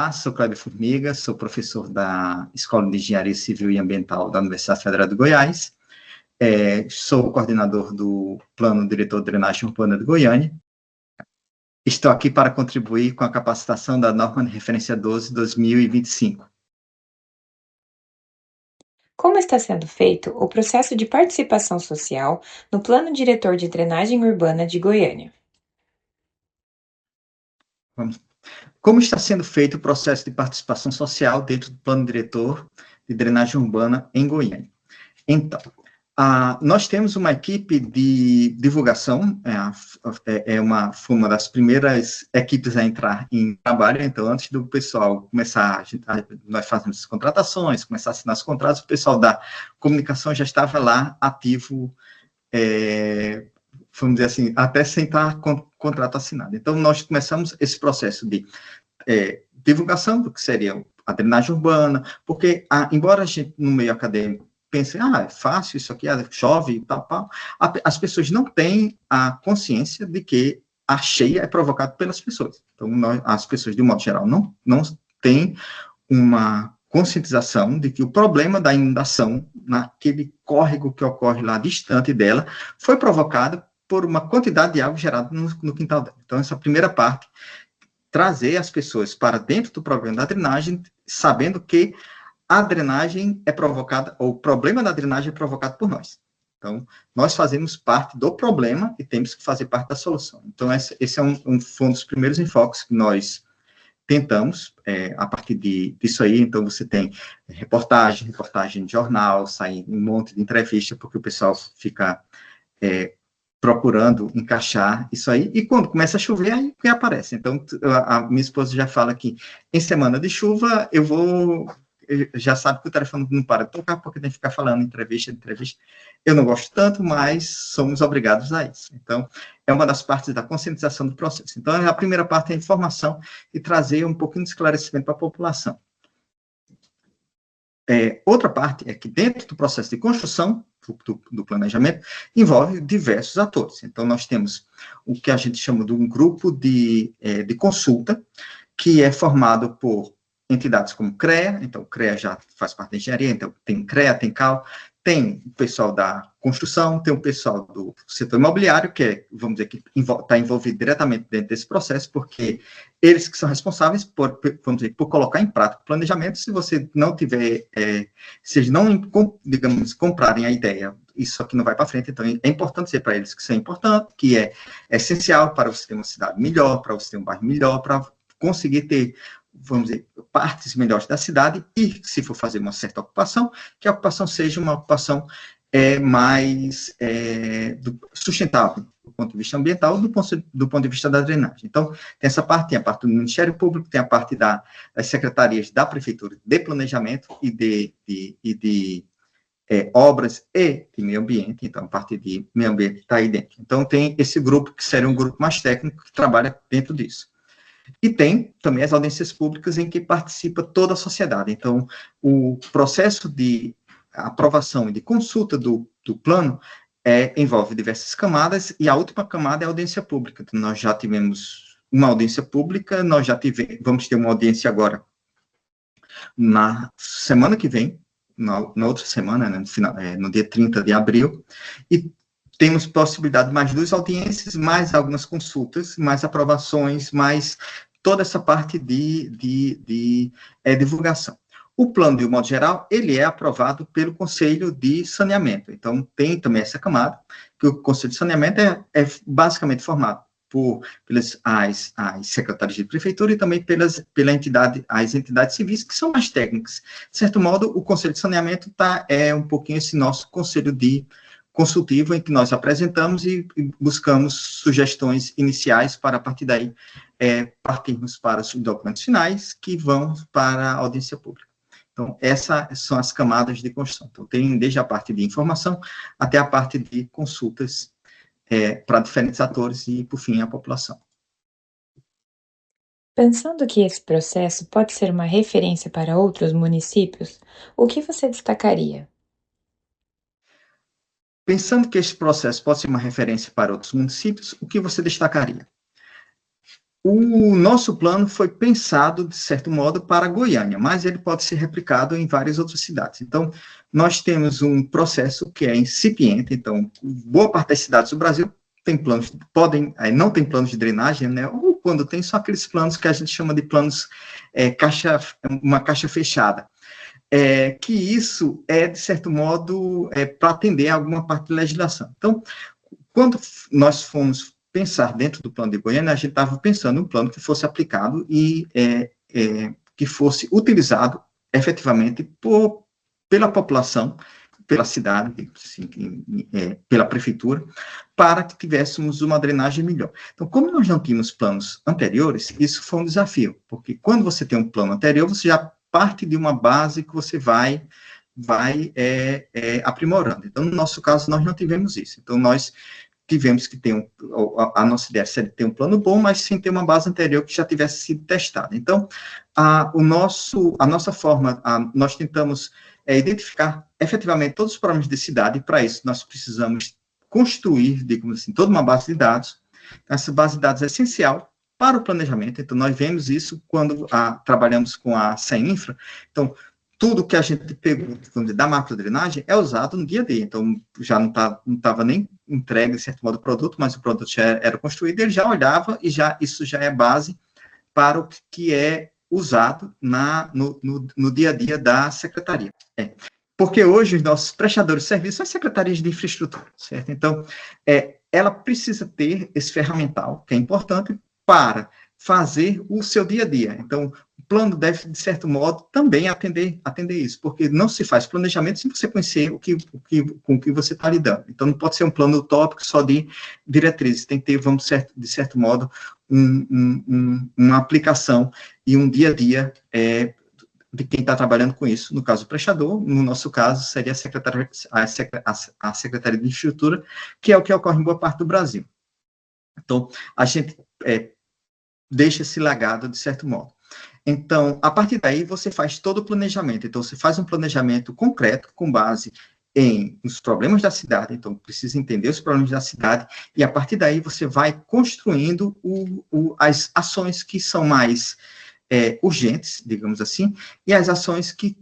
Olá, sou Cláudio Formiga, sou professor da Escola de Engenharia Civil e Ambiental da Universidade Federal de Goiás, sou coordenador do Plano Diretor de Drenagem Urbana de Goiânia. Estou aqui para contribuir com a capacitação da norma de referência 12/2025. Como está sendo feito o processo de participação social no Plano Diretor de Drenagem Urbana de Goiânia? Como está sendo feito o processo de participação social dentro do Plano Diretor de Drenagem Urbana em Goiânia? Então, nós temos uma equipe de divulgação, foi uma das primeiras equipes a entrar em trabalho. Então, antes do pessoal começar, nós fazemos contratações, começar a assinar os contratos, o pessoal da comunicação já estava lá ativo, vamos dizer assim, até sem estar com contrato assinado. Então, nós começamos esse processo de divulgação do que seria a drenagem urbana, porque, embora a gente, no meio acadêmico, pense, é fácil isso aqui, chove, tal, as pessoas não têm a consciência de que a cheia é provocada pelas pessoas. Então, as pessoas, de um modo geral, não têm uma conscientização de que o problema da inundação, naquele córrego que ocorre lá distante dela, foi provocado por uma quantidade de água gerada no quintal dela. Então, essa primeira parte, trazer as pessoas para dentro do problema da drenagem, sabendo que a drenagem é provocada, ou o problema da drenagem é provocado por nós. Então, nós fazemos parte do problema e temos que fazer parte da solução. Então, esse foi um dos primeiros enfoques que nós tentamos, a partir disso aí. Então, você tem reportagem de jornal, sai um monte de entrevista, porque o pessoal fica procurando encaixar isso aí, e quando começa a chover, aí que aparece. Então, a minha esposa já fala que em semana de chuva, já sabe que o telefone não para de tocar, porque tem que ficar falando entrevista. Eu não gosto tanto, mas somos obrigados a isso. Então, é uma das partes da conscientização do processo. Então, a primeira parte é a informação e trazer um pouquinho de esclarecimento para a população. Outra parte é que dentro do processo de construção do planejamento, envolve diversos atores. Então, nós temos o que a gente chama de um grupo de consulta, que é formado por entidades como CREA. Então, o CREA já faz parte da engenharia, então tem CREA, tem CAL, tem o pessoal da construção, tem o pessoal do setor imobiliário, que vamos dizer, que está envolvido diretamente dentro desse processo, porque eles que são responsáveis por, vamos dizer, por colocar em prática o planejamento. Se você não tiver, se eles não, digamos, comprarem a ideia, isso aqui não vai para frente. Então, é importante dizer para eles que isso é importante, que é essencial para você ter uma cidade melhor, para você ter um bairro melhor, para conseguir ter, vamos dizer, partes melhores da cidade, e se for fazer uma certa ocupação, que a ocupação seja uma ocupação mais sustentável, do ponto de vista ambiental, do ponto de vista da drenagem. Então, tem essa parte, tem a parte do Ministério Público, tem a parte das secretarias da Prefeitura de Planejamento e de obras e de meio ambiente. Então, a parte de meio ambiente está aí dentro. Então, tem esse grupo, que seria um grupo mais técnico, que trabalha dentro disso. E tem também as audiências públicas, em que participa toda a sociedade. Então, o processo de aprovação e de consulta do plano envolve diversas camadas, e a última camada é a audiência pública. Então, nós já tivemos uma audiência pública, vamos ter uma audiência agora na semana que vem, na outra semana, né, no dia 30 de abril, e temos possibilidade de mais 2 audiências, mais algumas consultas, mais aprovações, mais toda essa parte de divulgação. O plano, de um modo geral, ele é aprovado pelo Conselho de Saneamento. Então, tem também essa camada, que o Conselho de Saneamento é basicamente formado pelas secretarias de prefeitura e também as entidades civis, que são mais técnicas. De certo modo, o Conselho de Saneamento é um pouquinho esse nosso conselho consultivo, em que nós apresentamos e buscamos sugestões iniciais para, a partir daí, partirmos para os documentos finais, que vão para a audiência pública. Então, essas são as camadas de construção. Então, tem desde a parte de informação até a parte de consultas para diferentes atores e, por fim, a população. Pensando que esse processo pode ser uma referência para outros municípios, o que você destacaria? Pensando que esse processo pode ser uma referência para outros municípios, o que você destacaria? O nosso plano foi pensado, de certo modo, para Goiânia, mas ele pode ser replicado em várias outras cidades. Então, nós temos um processo que é incipiente, então, boa parte das cidades do Brasil tem planos, não tem planos de drenagem, né, ou quando tem, são aqueles planos que a gente chama de planos, uma caixa fechada. Que isso é, de certo modo, para atender a alguma parte da legislação. Então, quando nós fomos pensar dentro do plano de Goiânia, a gente estava pensando em um plano que fosse aplicado e que fosse utilizado efetivamente pela população, pela cidade, assim, pela prefeitura, para que tivéssemos uma drenagem melhor. Então, como nós não tínhamos planos anteriores, isso foi um desafio, porque quando você tem um plano anterior, você já parte de uma base que você vai aprimorando. Então, no nosso caso, nós não tivemos isso. Então, nós tivemos que ter a nossa ideia seria ter um plano bom, mas sem ter uma base anterior que já tivesse sido testada. Então, nós tentamos identificar efetivamente todos os problemas de cidade, e para isso nós precisamos construir, digamos assim, toda uma base de dados. Essa base de dados é essencial para o planejamento, então nós vemos isso quando trabalhamos com a CEINFRA. Então, tudo que a gente pegou da macrodrenagem é usado no dia a dia, então já não estava nem entregue, de certo modo, o produto, mas o produto já era construído, ele já olhava e isso já é base para o que é usado no dia a dia da secretaria. Porque hoje os nossos prestadores de serviço são as secretarias de infraestrutura, certo? Então, ela precisa ter esse ferramental, que é importante, para fazer o seu dia a dia. Então, o plano deve, de certo modo, também atender isso, porque não se faz planejamento sem você conhecer com o que você está lidando. Então, não pode ser um plano utópico só de diretrizes, tem que ter, de certo modo, uma aplicação e um dia a dia de quem está trabalhando com isso. No caso, o prestador, no nosso caso, seria a Secretaria de Infraestrutura, que é o que ocorre em boa parte do Brasil. Então, a gente deixa esse legado, de certo modo. Então, a partir daí, você faz todo o planejamento. Então, você faz um planejamento concreto, com base nos problemas da cidade. Então, precisa entender os problemas da cidade, e a partir daí, você vai construindo as ações que são mais urgentes, digamos assim, e as ações que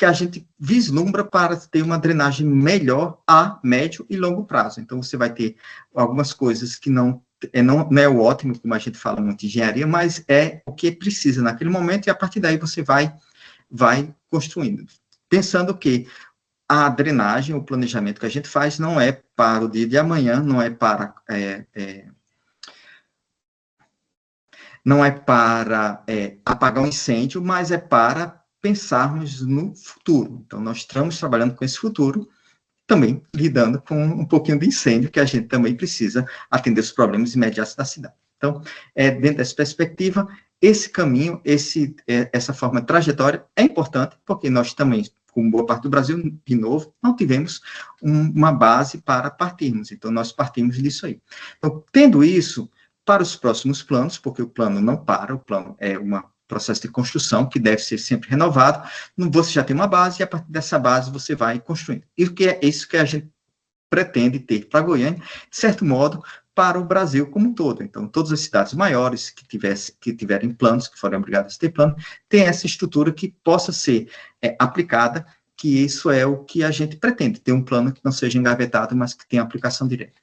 a gente vislumbra para ter uma drenagem melhor a médio e longo prazo. Então, você vai ter algumas coisas que não é o ótimo, como a gente fala muito de engenharia, mas é o que precisa naquele momento, e a partir daí você vai construindo. Pensando que a drenagem, o planejamento que a gente faz, não é para o dia de amanhã, não é para apagar um incêndio, mas é para pensarmos no futuro. Então, nós estamos trabalhando com esse futuro, também lidando com um pouquinho de incêndio, que a gente também precisa atender os problemas imediatos da cidade. Então, dentro dessa perspectiva, esse caminho, essa forma de trajetória é importante, porque nós também, como boa parte do Brasil, de novo, não tivemos uma base para partirmos. Então, nós partimos disso aí. Então, tendo isso, para os próximos planos, porque o plano não para, o plano é um processo de construção que deve ser sempre renovado, você já tem uma base, e a partir dessa base você vai construindo. E o que é isso que a gente pretende ter para Goiânia, de certo modo, para o Brasil como um todo. Então, todas as cidades maiores que tiverem planos, que forem obrigadas a ter plano, tem essa estrutura que possa ser aplicada, que isso é o que a gente pretende, ter um plano que não seja engavetado, mas que tenha aplicação direta.